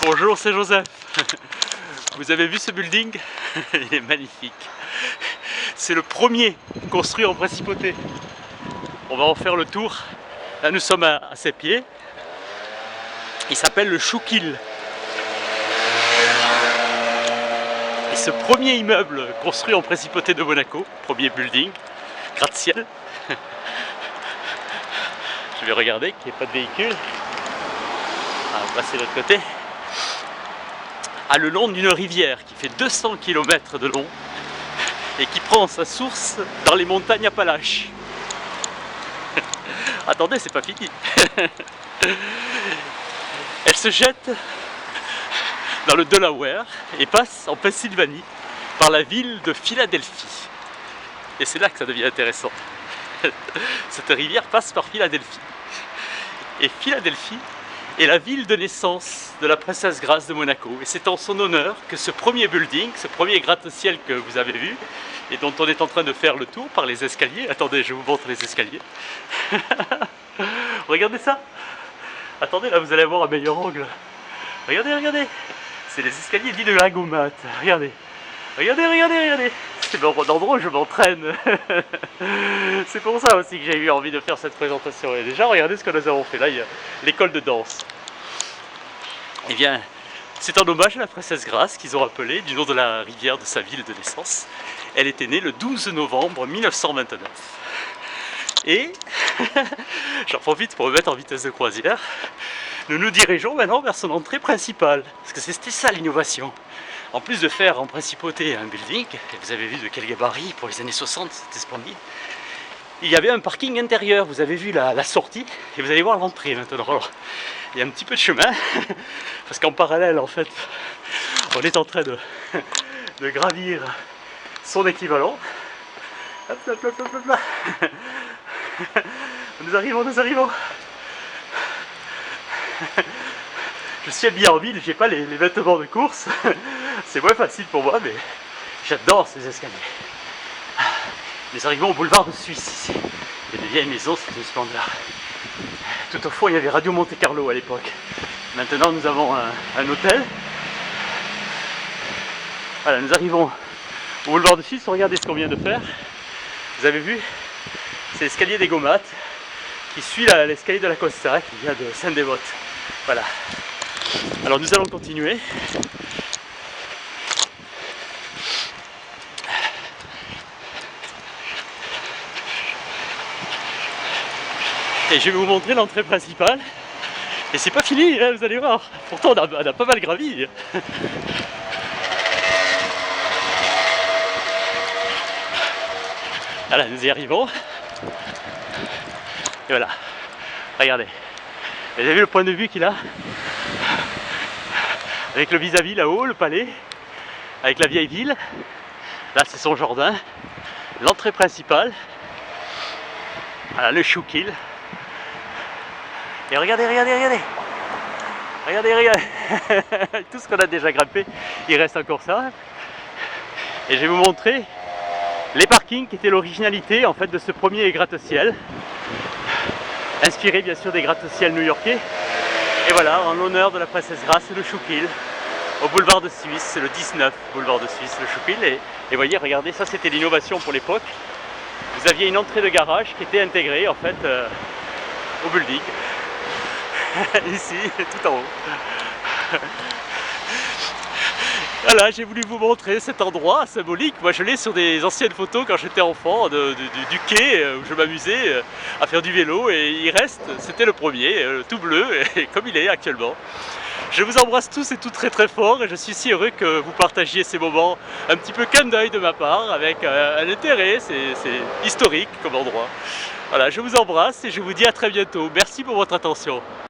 Bonjour, c'est Joseph. Vous avez vu ce building? Il est magnifique. C'est le premier construit en principauté. On va en faire le tour. Là, nous sommes à ses pieds. Il s'appelle le Schuylkill. Et ce premier immeuble construit en principauté de Monaco, premier building, gratte-ciel. Je vais regarder qu'il n'y ait pas de véhicule. On va passer de l'autre côté. À le long d'une rivière qui fait 200 km de long et qui prend sa source dans les montagnes Appalaches. Attendez, c'est pas fini. Elle se jette dans le Delaware et passe en Pennsylvanie par la ville de Philadelphie. Et c'est là que ça devient intéressant. Cette rivière passe par Philadelphie. Et Philadelphie est la ville de naissance de la princesse Grace de Monaco. Et c'est en son honneur que ce premier building, ce premier gratte-ciel que vous avez vu, et dont on est en train de faire le tour par les escaliers. Attendez, je vous montre les escaliers. Regardez ça. Attendez, là vous allez avoir un meilleur angle. Regardez, regardez. C'est les escaliers dits de l'Agomat. Regardez. Regardez, regardez, regardez. C'est l'endroit où je m'entraîne. C'est pour ça aussi que j'ai eu envie de faire cette présentation. Et déjà, regardez ce que nous avons fait. Là, il y a l'école de danse. Eh bien, c'est en hommage à la princesse Grace qu'ils ont appelé du nom de la rivière de sa ville de naissance. Elle était née le 12 novembre 1929. Et j'en profite pour me mettre en vitesse de croisière. Nous nous dirigeons maintenant vers son entrée principale. Parce que c'était ça l'innovation. En plus de faire en principauté un building, et vous avez vu de quel gabarit pour les années 60, c'était splendide. Il y avait un parking intérieur, vous avez vu la sortie, et vous allez voir l'entrée maintenant. Alors, il y a un petit peu de chemin, parce qu'en parallèle, en fait, on est en train de gravir son équivalent. Hop, hop, hop, hop, hop, là. Nous arrivons, nous arrivons. Je suis habillé en ville, j'ai pas les vêtements de course. C'est moins facile pour moi, mais j'adore ces escaliers. Nous arrivons au boulevard de Suisse ici. Il y a des vieilles maisons, c'est une splendeur. Tout au fond, il y avait Radio Monte Carlo à l'époque. Maintenant, nous avons un hôtel. Voilà, nous arrivons au boulevard de Suisse. Regardez ce qu'on vient de faire. Vous avez vu? C'est l'escalier des Gomates qui suit l'escalier de la Costa qui vient de Saint-Dévote. Voilà. Alors nous allons continuer. Et je vais vous montrer l'entrée principale. Et c'est pas fini, hein, vous allez voir. Pourtant on a pas mal gravi. Voilà, nous y arrivons. Et voilà. Regardez. Vous avez vu le point de vue qu'il a? Avec le vis-à-vis là-haut, le palais, avec la vieille ville. Là c'est son jardin. L'entrée principale. Voilà, le Schuylkill. Et regardez, regardez, regardez. Regardez, regardez. Tout ce qu'on a déjà grimpé, il reste encore ça. Et je vais vous montrer les parkings qui étaient l'originalité en fait de ce premier gratte-ciel. Inspiré bien sûr des gratte-ciel new-yorkais. Et voilà, en l'honneur de la princesse Grace, le Schuylkill, au boulevard de Suisse, c'est le 19 boulevard de Suisse, le Schuylkill. Et voyez, regardez, ça c'était l'innovation pour l'époque. Vous aviez une entrée de garage qui était intégrée en fait au building. Ici, tout en haut. Voilà, j'ai voulu vous montrer cet endroit symbolique. Moi je l'ai sur des anciennes photos quand j'étais enfant du quai où je m'amusais à faire du vélo et il reste, c'était le premier, tout bleu et comme il est actuellement. Je vous embrasse tous et toutes très très fort et je suis si heureux que vous partagiez ces moments un petit peu qu'un d'œil de ma part avec un intérêt, c'est historique comme endroit. Voilà, je vous embrasse et je vous dis à très bientôt. Merci pour votre attention.